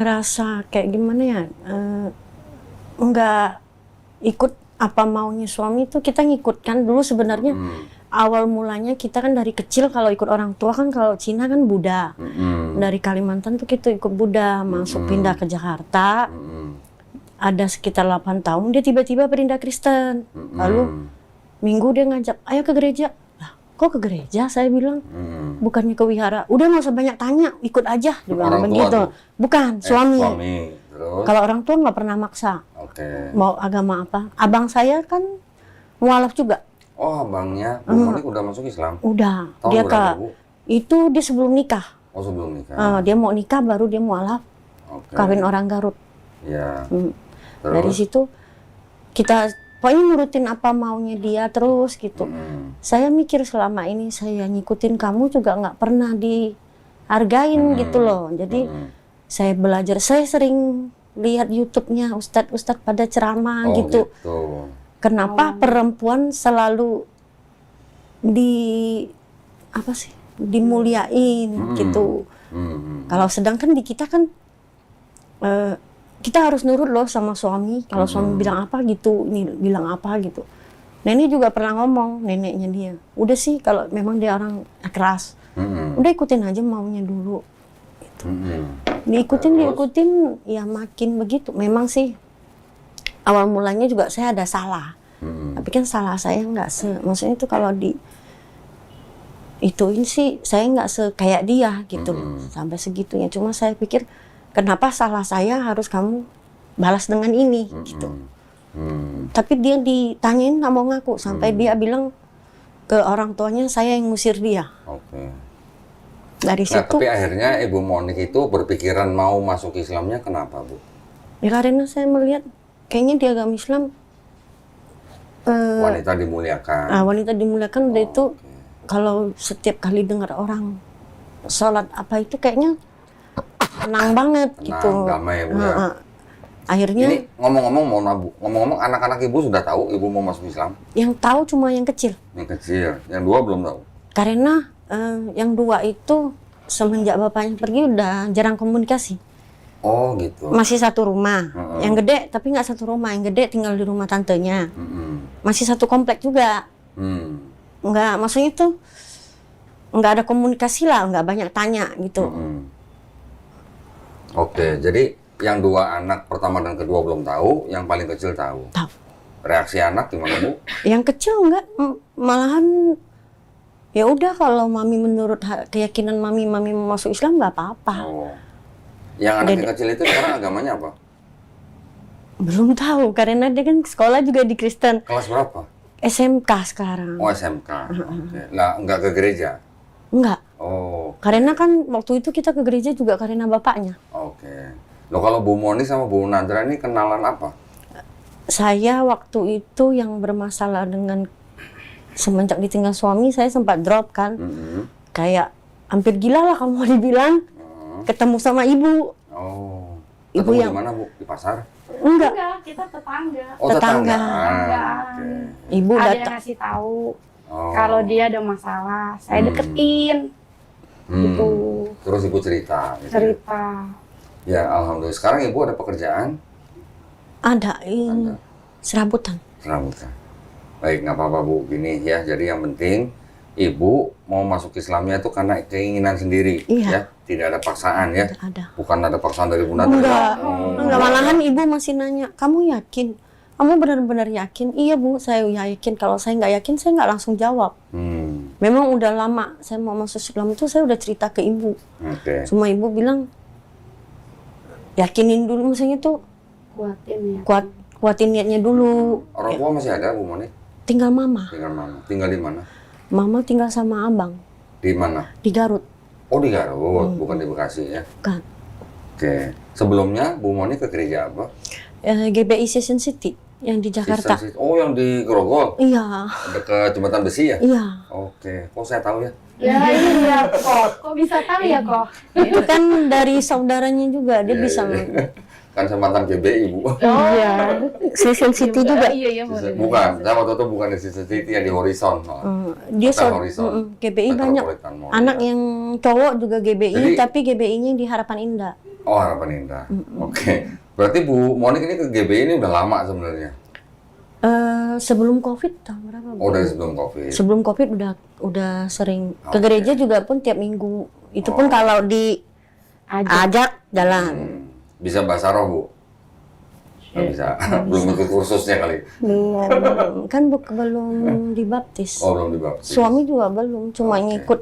Rasa kayak gimana ya, nggak ikut apa maunya suami itu kita ngikut kan dulu sebenarnya. Awal mulanya kita kan dari kecil kalau ikut orang tua kan, kalau Cina kan Buddha. Dari Kalimantan tuh kita ikut Buddha, masuk pindah ke Jakarta. Ada sekitar 8 tahun dia tiba-tiba pindah Kristen. Lalu minggu dia ngajak, ayo ke gereja. Lah, kok ke gereja? Saya bilang, bukannya ke wihara. Udah nggak usah banyak tanya, ikut aja. Dia bilang begitu. Bukan, suami. Terus? Kalau orang tua nggak pernah maksa. Mau agama apa. Abang saya kan mualaf juga. Oh, abangnya Bu Monik udah masuk Islam? Udah. Tahun Dia berapa, Bu? itu dia sebelum nikah. Oh, sebelum nikah. Dia mau nikah baru dia mualaf. Kawin orang Garut. Ya. Dari situ kita pokoknya nurutin apa maunya dia terus gitu. Saya mikir selama ini saya ngikutin kamu juga nggak pernah dihargain gitu loh. Jadi saya belajar, saya sering lihat YouTube-nya ustadz-ustadz pada ceramah gitu. Kenapa perempuan selalu dimuliain gitu. Kalau sedangkan di kita kan kita harus nurut loh sama suami. Kalau suami bilang apa gitu, ini bilang apa gitu. Nenek juga pernah ngomong, neneknya dia. Udah sih kalau memang dia orang keras, udah ikutin aja maunya dulu. Gitu. Diikutin, ya makin begitu. Memang sih awal mulanya juga saya ada salah. Tapi kan salah saya nggak maksudnya itu kalau ituin sih saya nggak kayak dia gitu sampai segitunya. Cuma saya pikir kenapa salah saya harus kamu balas dengan ini gitu. Tapi dia ditanyain nggak mau ngaku sampai dia bilang ke orang tuanya saya yang ngusir dia. Dari situ. Tapi akhirnya Ibu Monik itu berpikiran mau masuk Islamnya kenapa, Bu? Ya karena saya melihat kayaknya di agama Islam wanita dimuliakan. Wanita dimuliakan udah itu. Kalau setiap kali dengar orang sholat apa itu kayaknya tenang banget gitu. Damai, Bu, ya. Akhirnya. Ini ngomong-ngomong anak-anak Ibu sudah tahu Ibu mau masuk Islam? Yang tahu cuma yang kecil. Yang kecil, yang dua belum tahu. Karena yang dua itu semenjak bapaknya pergi udah jarang komunikasi. Oh gitu. Masih satu rumah. Yang gede tapi nggak satu rumah. Yang gede tinggal di rumah tantenya. Masih satu komplek juga. Nggak, maksudnya itu nggak ada komunikasi lah, nggak banyak tanya gitu. Oke, jadi yang dua anak pertama dan kedua belum tahu, yang paling kecil tahu. Tahu. Reaksi anak gimana, Bu? Yang kecil nggak, malahan ya udah kalau mami menurut keyakinan mami mau masuk Islam nggak apa-apa. Yang anak yang kecil itu sekarang agamanya apa? Belum tahu, karena dia kan sekolah juga di Kristen. Kelas berapa? SMK sekarang. Oh, SMK. Nah, nggak ke gereja? Enggak. Karena kan waktu itu kita ke gereja juga karena bapaknya. Loh, kalau Bu Monik sama Bu Nadra ini kenalan apa? Saya waktu itu yang bermasalah dengan semenjak ditinggal suami, saya sempat drop kan. Kayak hampir gila lah kamu dibilang. Ketemu sama ibu. Ibu yang mana, Bu? Di pasar? Enggak, kita tetangga. Tetangga. Ibu ada datang yang ngasih tahu kalau dia ada masalah, saya deketin. Gitu. Terus Ibu cerita. Cerita. Ya, alhamdulillah. Sekarang Ibu ada pekerjaan? Ada. Serabutan. Baik, nggak apa-apa, Bu. Gini ya, jadi yang penting Ibu mau masuk Islamnya itu karena keinginan sendiri, ya, tidak ada paksaan ya. Ada. Bukan ada paksaan dari Bu Nadra. Enggak, malahan ibu masih nanya, kamu yakin? Kamu benar-benar yakin? Iya Bu, saya yakin. Kalau saya nggak yakin, saya nggak langsung jawab. Memang udah lama saya mau masuk Islam itu saya udah cerita ke ibu. Cuma ibu bilang, yakinin dulu, maksudnya tuh kuatin ya. Kuatin niatnya dulu. Orang tua masih ada, Bu Monik? Tinggal mama. Tinggal di mana? Mama tinggal sama abang. Di mana? Di Garut. Oh, di Garut, bukan di Bekasi ya? Bukan. Sebelumnya Bu Monik ke gereja apa? GBI Season City yang di Jakarta. Oh, yang di Grogol? Iya. Dekat Jembatan Besi ya? Iya. Kok saya tahu ya? Iya kok bisa tahu ya kok? Itu kan dari saudaranya juga, dia bisa. Kan saya mantan GBI, Bu. Iya. Season City juga. Iya. Bukan, saya waktu itu bukan di Season City, yang di Horizon. Dia GBI banyak. Anak yang cowok juga GBI, tapi GBI-nya di Harapan Indah. Oh, Harapan Indah. Oke. Berarti Bu Monik ini ke GBI ini udah lama sebenarnya. Sebelum COVID tahun berapa? Bu? Oh, dari sebelum COVID. Sebelum COVID udah sering ke Oke. gereja juga pun tiap minggu. Itu pun kalau diajak jalan. Bisa bahasa roh, Bu? Nggak bisa. Belum ikut kursusnya kali. Belum. Kan belum dibaptis. Oh, belum dibaptis. Suami juga belum, cuma Oke. ngikut.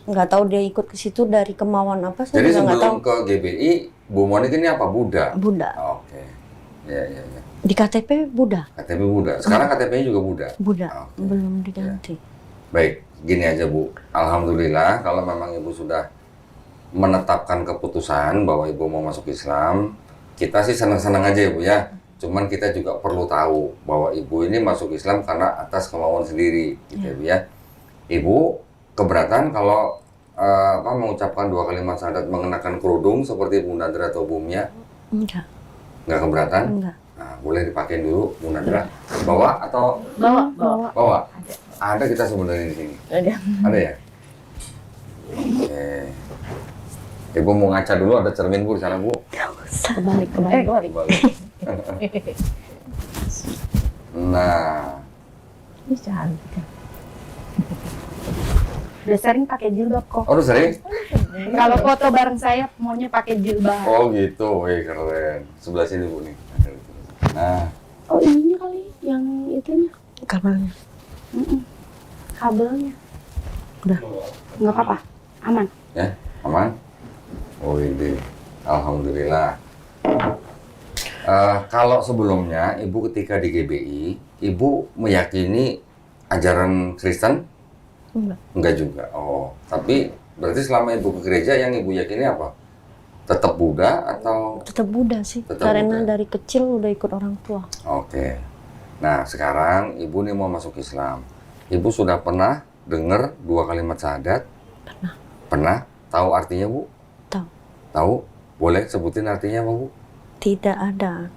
Nggak tahu dia ikut ke situ dari kemauan apa, saya Jadi juga nggak tahu. sebelum ke GBI, Bu Monik ini apa? Buddha? Buddha. Oke. Ya. Di KTP Buddha. KTP Buddha. Sekarang KTP-nya juga Buddha? Buddha. Oke. Belum diganti. Baik, gini aja Bu. Alhamdulillah kalau memang Ibu sudah menetapkan keputusan bahwa Ibu mau masuk Islam, kita sih senang-senang aja ya Bu ya. Cuman kita juga perlu tahu bahwa Ibu ini masuk Islam karena atas kemauan sendiri, gitu ya Bu ya. Ibu keberatan kalau mengucapkan 2 kalimat syahadat mengenakan kerudung seperti Bu Nadra atau Bu Mia? Enggak. Nggak keberatan? Enggak. Nah, boleh dipakai dulu Bu Nadra. Bawa atau Bawa. bawa? Ada kita sebenarnya di sini. Ada ya? Oke. Ibu mau ngaca dulu, ada cermin Bu di sana Bu. Kebalik. Balik. Nah, Ini cantik. Udah sering pakai jilbab kok. udah sering? Kalau foto bareng saya maunya pakai jilbab. Oh gitu, wih keren. Sebelah sini Bu nih. Nah, Oh ininya kali yang itunya. Kabelnya. Kabelnya. Udah. Nggak apa-apa. Aman. ya, aman? Oh ini, alhamdulillah. Kalau sebelumnya Ibu ketika di GBI, Ibu meyakini ajaran Kristen? Enggak. Enggak juga. Oh, tapi berarti selama Ibu ke gereja yang Ibu yakini apa? Tetap Buddha atau? Tetap Buddha sih. Tetap Karena Buddha. dari kecil udah ikut orang tua. Oke. Nah, sekarang Ibu nih mau masuk Islam. Ibu sudah pernah dengar 2 kalimat syahadat? Pernah. Pernah? Tahu artinya, Bu? Tahu. Tahu? Boleh sebutin artinya apa, Bu? Tidak ada.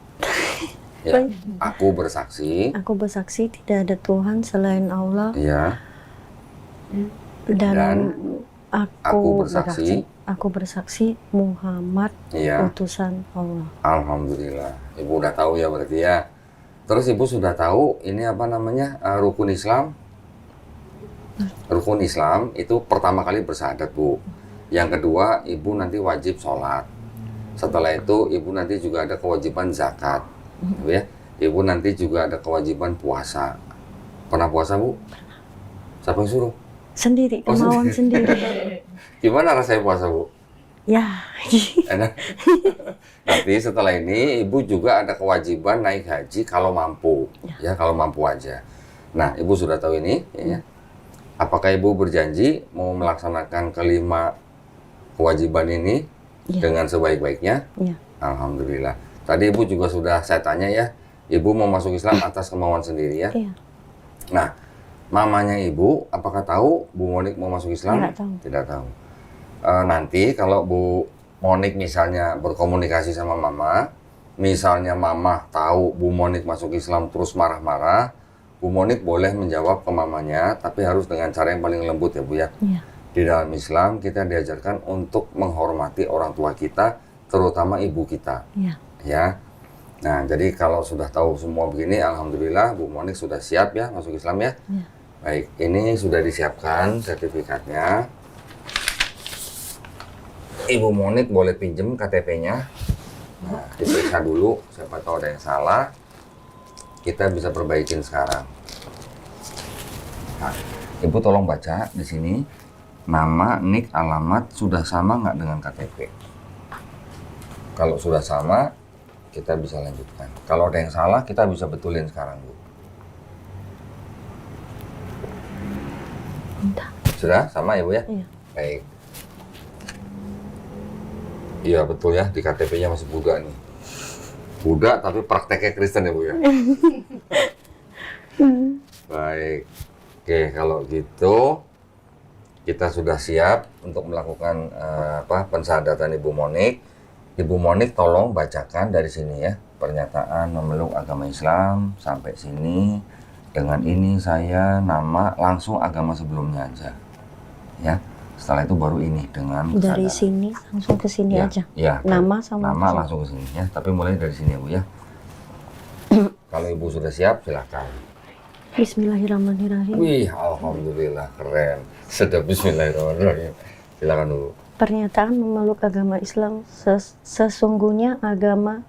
Ya, aku bersaksi. Aku bersaksi tidak ada Tuhan selain Allah. Iya. Dan aku bersaksi. Aku bersaksi Muhammad Iya. utusan Allah. Alhamdulillah. Ibu udah tahu ya berarti ya. Terus Ibu sudah tahu ini apa namanya rukun Islam? Rukun Islam itu pertama kali bersyahadat, Bu. Yang kedua, Ibu nanti wajib sholat. Setelah itu, Ibu nanti juga ada kewajiban zakat. Ya. Ibu nanti juga ada kewajiban puasa. Pernah puasa, Bu? Siapa yang suruh? Sendiri, Oh, kemauan sendiri. sendiri. Gimana rasanya puasa, Bu? Ya. Enak. Nanti setelah ini Ibu juga ada kewajiban naik haji kalau mampu, ya kalau mampu aja. Nah, Ibu sudah tahu ini, ya. Apakah Ibu berjanji mau melaksanakan kelima kewajiban ini Ya. dengan sebaik-baiknya? Ya. Alhamdulillah. Tadi Ibu juga sudah saya tanya ya, Ibu mau masuk Islam atas kemauan sendiri ya. Iya. Nah, mamanya Ibu, apakah tahu Bu Monik mau masuk Islam? Tidak tahu. Tidak tahu. Nanti kalau Bu Monik misalnya berkomunikasi sama Mama, misalnya Mama tahu Bu Monik masuk Islam terus marah-marah, Bu Monik boleh menjawab ke mamanya, tapi harus dengan cara yang paling lembut ya Bu ya. Iya. Di dalam Islam kita diajarkan untuk menghormati orang tua kita, terutama ibu kita. Iya. Ya. Nah, jadi kalau sudah tahu semua begini, alhamdulillah Bu Monik sudah siap ya masuk Islam ya. Iya. Baik, ini sudah disiapkan sertifikatnya. Ibu Monik boleh pinjem KTP-nya. Nah, diperiksa dulu, siapa tahu ada yang salah. Kita bisa perbaikin sekarang. Nah, Ibu tolong baca di sini. Nama, nik, alamat sudah sama nggak dengan KTP? Kalau sudah sama, kita bisa lanjutkan. Kalau ada yang salah, kita bisa betulin sekarang, Bu. Entah. Sudah sama ya, Bu ya? Iya. Baik. Iya betul ya, di KTP-nya masih Buddha nih. Buddha tapi prakteknya Kristen ya Bu ya? Baik. Oke, kalau gitu kita sudah siap untuk melakukan pensyahadatan Ibu Monik. Ibu Monik tolong bacakan dari sini ya, pernyataan memeluk agama Islam sampai sini. Dengan ini saya nama langsung agama sebelumnya aja. Ya. Setelah itu baru ini dengan Dari kesadaran. sini langsung ke sini Ya, aja. ya, Nama sama nama langsung ke sini ya. Tapi mulai dari sini ya Bu ya. Kalau Ibu sudah siap, silakan. Bismillahirrahmanirrahim. Wih, alhamdulillah keren. Sedap Bismillahirrahmanirrahim. Silakan dulu. Pernyataan memeluk agama Islam sesungguhnya agama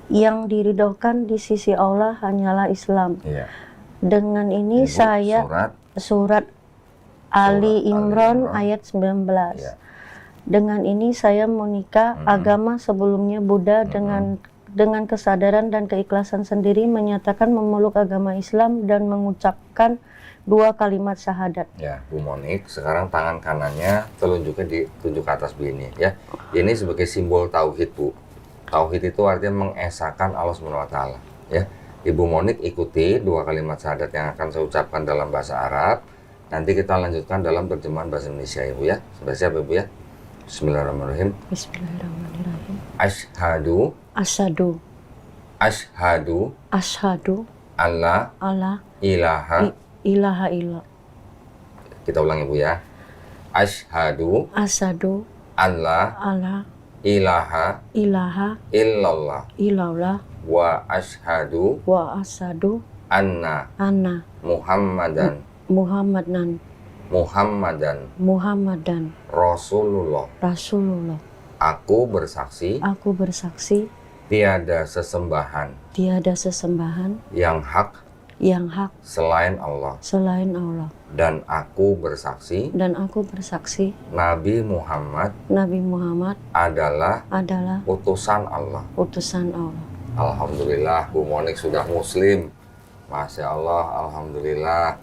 yang diridhokan di sisi Allah hanyalah Islam. Iya. Dengan ini Ibu, saya surat Ali Imran Imran. ayat 19. Iya. Dengan ini saya menikah agama sebelumnya Buddha dengan kesadaran dan keikhlasan sendiri menyatakan memeluk agama Islam dan mengucapkan 2 kalimat syahadat. Ya, Bu Monik, sekarang tangan kanannya telunjuknya ditunjuk ke atas begini ya. Ini sebagai simbol tauhid, Bu. Tauhid itu artinya mengesahkan Allah SWT ya. Ibu Monik ikuti 2 kalimat syahadat yang akan saya ucapkan dalam bahasa Arab. Nanti kita lanjutkan dalam terjemahan bahasa Indonesia ya, Bu ya. Sudah siap ya, Bu ya? Bismillahirrahmanirrahim. Bismillahirrahmanirrahim. Asyhadu Asyhadu asyhadu alla alla ilaha. ilaha illa. Kita ulang ya, Bu ya. Asyhadu Asyhadu alla alla ilaha ilaha illallah illallah wa asyhadu wa asyhadu anna anna Muhammadan Muhammadan Rasulullah. Rasulullah. Aku bersaksi Aku bersaksi tiada sesembahan tiada sesembahan yang hak yang hak selain Allah, selain Allah, dan aku bersaksi dan aku bersaksi Nabi Muhammad Nabi Muhammad adalah adalah utusan Allah. utusan Allah. Alhamdulillah, Bu Monik sudah muslim. Masya Allah, alhamdulillah.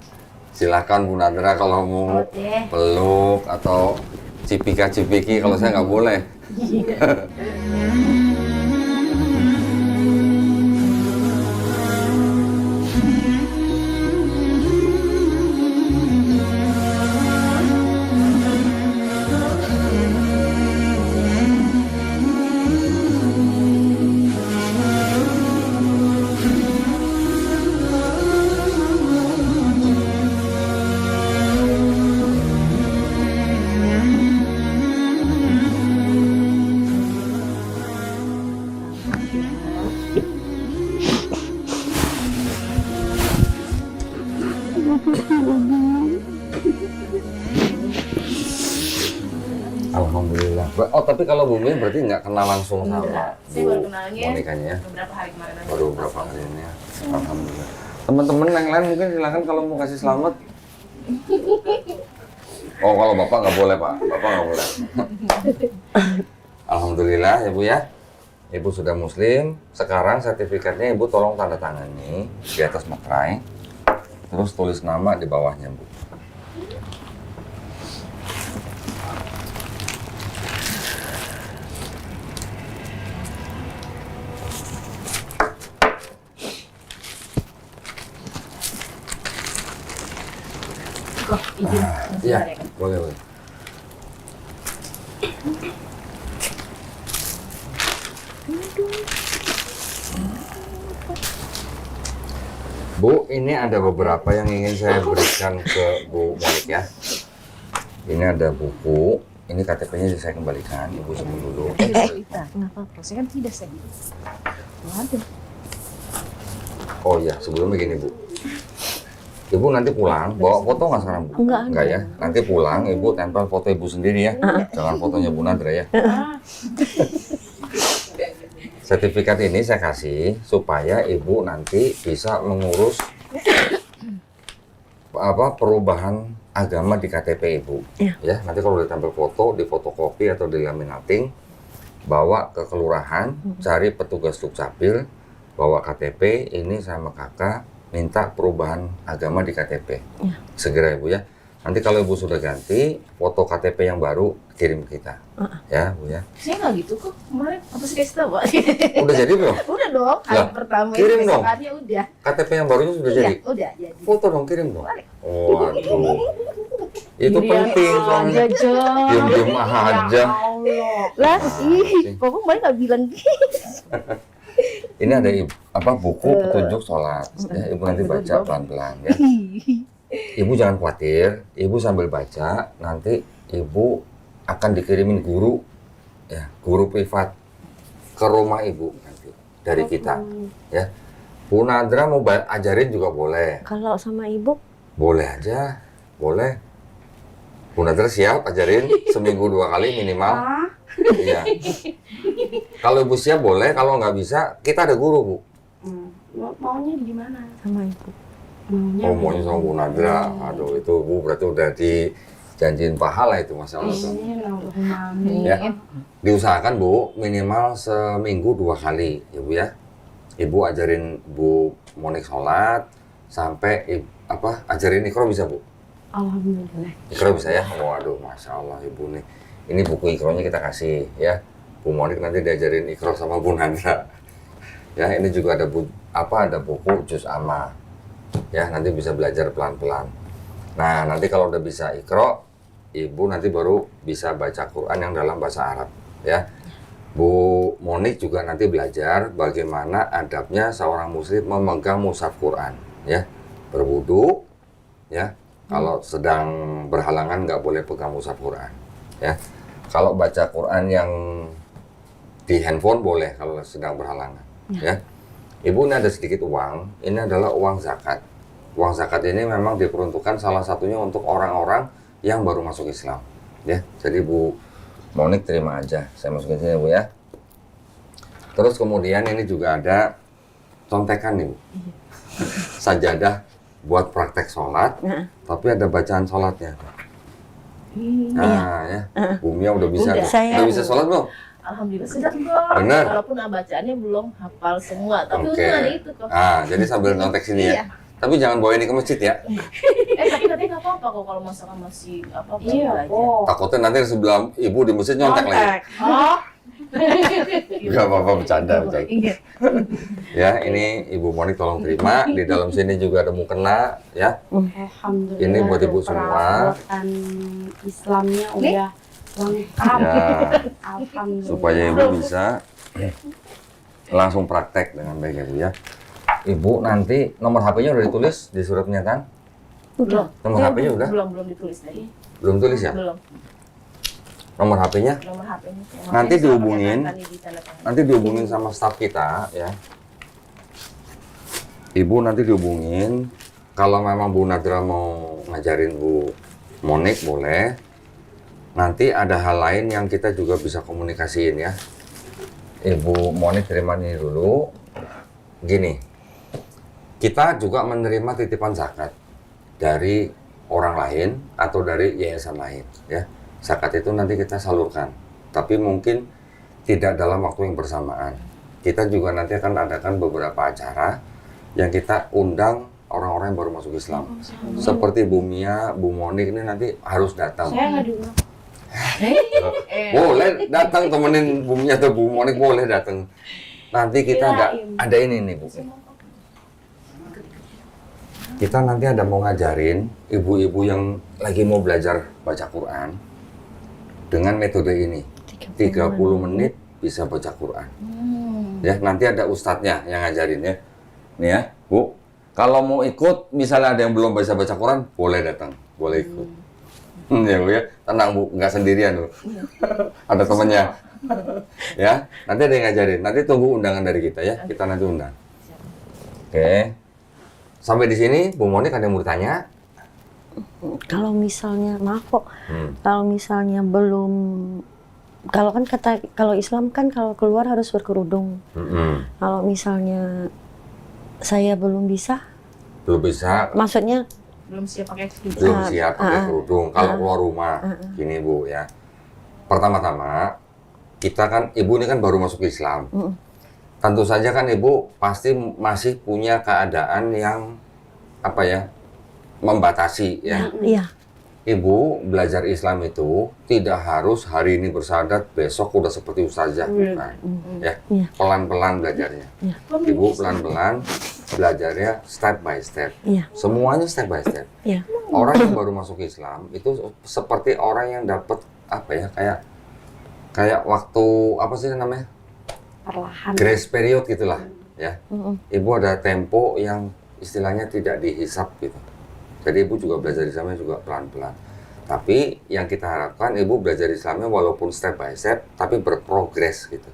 Silakan Bu Nadra kalau mau peluk atau cipika-cipiki, kalau saya nggak boleh. Alhamdulillah. Oh, tapi kalau Bu Mi berarti nggak kenal langsung sama Saya baru kenalnya Monikanya ya? beberapa hari kemarin aja. Baru beberapa hari ini ya. Alhamdulillah. Teman-teman yang lain mungkin silakan kalau mau kasih selamat. Oh, kalau Bapak nggak boleh, Pak. Bapak nggak boleh. Alhamdulillah ya Bu ya. Ibu sudah muslim. Sekarang sertifikatnya Ibu tolong tanda tangani di atas materai. Terus tulis nama di bawahnya, Bu. Iya, boleh, boleh. Bu, ini ada beberapa yang ingin saya berikan ke Bu Monik ya. Ini ada buku, ini KTP-nya saya kembalikan, Ibu simpan dulu. Nggak apa-apa, saya kan tidak sedih. Waduh. Oh iya, sebelumnya gini Bu. Ibu nanti pulang, bawa foto nggak sekarang Bu? Enggak ya. Nanti pulang, Ibu tempel foto Ibu sendiri ya. Jangan fotonya Bu Nadra ya. Sertifikat ini saya kasih supaya Ibu nanti bisa mengurus perubahan agama di KTP Ibu. Ya, nanti kalau udah tempel foto, di fotokopi atau di laminating, bawa ke kelurahan, cari petugas Dukcapil, bawa KTP ini sama kakak, minta perubahan agama di KTP. Segera Ibu ya. Nanti kalau Ibu sudah ganti, foto KTP yang baru kirim ke kita. Ya Bu ya. Saya nggak gitu kok kemarin. Apa sih kasih tahu, Pak? Udah jadi belum? Udah dong, hari Lah, pertama kirim itu dong. besoknya udah. KTP yang barunya sudah jadi? Iya, udah jadi. Foto dong, kirim dong. Boleh. Waduh. Itu Dirian penting soalnya. aja, Jom. Diam-diam aja. Lah, ih, Papa kemarin nggak bilang gitu. Ini ada buku petunjuk sholat. Ya, Ibu nanti baca pelan-pelan ya. Ibu jangan khawatir, Ibu sambil baca, nanti Ibu akan dikirimin guru, ya, guru privat ke rumah Ibu nanti dari kita, ya. Bu Nadra mau ajarin juga boleh. Kalau sama ibu? Boleh aja, boleh. Bu Nadra siap ajarin seminggu 2 kali minimal. Iya. Kalau Ibu siap boleh, kalau nggak bisa kita ada guru, Bu. Maunya gimana? Sama ibu. Oh, maunya sama Bu Nadra. Aduh, itu Bu berarti udah dijanjiin pahala itu masalah itu. Ya. Diusahakan Bu, minimal seminggu 2 kali, ya Bu ya. Ibu ajarin Bu Monik sholat, sampai ajarin Iqra bisa Bu? Alhamdulillah. Iqra bisa ya? Waduh, Masya Allah Ibu nih. Ini buku Iqranya kita kasih ya. Bu Monik nanti diajarin Iqra sama Bu Nadra. Ya, ini juga ada ada buku Juz Amma. Ya, nanti bisa belajar pelan-pelan. Nah, nanti kalau udah bisa Iqra, Ibu nanti baru bisa baca Quran yang dalam bahasa Arab, ya. Bu Monik juga nanti belajar bagaimana adabnya seorang muslim memegang mushaf Quran, ya. Berwudu, ya. Kalau sedang berhalangan nggak boleh pegang mushaf Quran, ya. Kalau baca Quran yang di handphone boleh kalau sedang berhalangan, ya. Ibu, ini ada sedikit uang, ini adalah uang zakat. Uang zakat ini memang diperuntukkan salah satunya untuk orang-orang yang baru masuk Islam, ya. Jadi Bu Monik terima aja, saya masukin sini Bu ya. Terus kemudian ini juga ada contekan nih Bu, sajadah buat praktek sholat, tapi ada bacaan sholatnya. Nah ya, Bu Mia udah bisa, udah bisa sholat belum? Alhamdulillah sudah kok. Bener. Walaupun bacaannya belum hafal semua, tapi Oke. udah ada itu kok. Jadi sambil nyontek sini ya. Tapi jangan bawa ini ke masjid ya. Tapi katanya nggak apa-apa kok kalau misalkan masih baru belajar. Takutnya nanti sebelah ibu di masjid nyontek lagi. Oh. Gak apa-apa, bercanda. Ya, ini Ibu Monik tolong terima. Di dalam sini juga ada mukena, ya. Alhamdulillah. Ini buat Ibu semua. Perabotan Islamnya udah lengkap. Ya, Alhamdulillah. supaya Ibu bisa langsung praktek dengan baik ya Bu ya. Ibu nanti nomor HP-nya udah ditulis di surat pernyataan? Belum. Nomor HP-nya udah? Belum ditulis lagi. Belum tulis ya? Belum. Nomor HP-nya? Nomor HP-nya. Nanti dihubungin. Tadi ditandatangani. Nanti dihubungin sama staf kita ya. Ibu nanti dihubungin. Kalau memang Bu Nadra mau ngajarin Bu Monik boleh. Nanti ada hal lain yang kita juga bisa komunikasiin ya. Ibu Monik terima ini dulu. Gini, kita juga menerima titipan zakat dari orang lain atau dari yayasan lain ya. Zakat itu nanti kita salurkan, tapi mungkin tidak dalam waktu yang bersamaan. Kita juga nanti akan adakan beberapa acara yang kita undang orang-orang yang baru masuk Islam. Seperti Bu Mia, Bu Monik ini nanti harus datang. Saya nggak diundang. Boleh datang temenin Bu Mia atau Bu Monik, boleh datang. Nanti kita ada ini nih Bu. Kita nanti ada mau ngajarin ibu-ibu yang lagi mau belajar baca Quran dengan metode ini. 30 menit bisa baca Quran. Ya, nanti ada ustadznya yang ngajarin ya. Nih ya, Bu. Kalau mau ikut, misalnya ada yang belum bisa baca Quran, boleh datang, boleh ikut. Ya Bu ya, tenang Bu, nggak sendirian Bu. Ada temannya. Ya, nanti ada yang ngajarin. Nanti tunggu undangan dari kita ya, kita nanti undang. Oke. Sampai di sini, Bu Monik ada yang mau ditanya? Kalau misalnya, maaf kok, kalau misalnya belum, kalau kan kalau Islam kan kalau keluar harus berkerudung. Kalau misalnya saya belum bisa, maksudnya Belum siap pakai kerudung. belum siap pakai kerudung. Kalau keluar rumah, gini Bu ya. Pertama-tama, kita kan, Ibu ini kan baru masuk Islam. Tentu saja kan Ibu pasti masih punya keadaan yang membatasi ya. iya. Ibu belajar Islam itu tidak harus hari ini bersahadat, besok udah seperti ustazah. Nah, ya, pelan-pelan belajarnya. Ibu pelan-pelan belajarnya step by step. Semuanya step by step. Orang yang baru masuk Islam itu seperti orang yang dapat kayak waktu apa sih namanya? perlahan. Grace period gitulah, ya. Ibu ada tempo yang istilahnya tidak dihisap gitu. Jadi ibu juga belajar Islamnya juga pelan-pelan. Tapi yang kita harapkan ibu belajar Islamnya walaupun step by step, tapi berprogres gitu.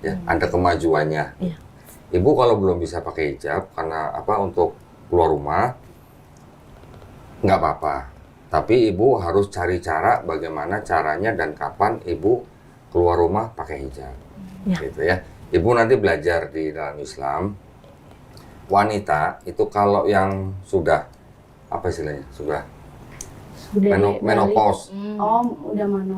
Ya, ada kemajuannya. Iya. Ibu kalau belum bisa pakai hijab karena apa untuk keluar rumah, nggak apa-apa. Tapi ibu harus cari cara bagaimana caranya dan kapan ibu keluar rumah pakai hijab. Ya. Gitu ya. Ibu nanti belajar di dalam Islam, wanita itu kalau yang sudah apa istilahnya, sudah Udah menopause. Oh, udah mana?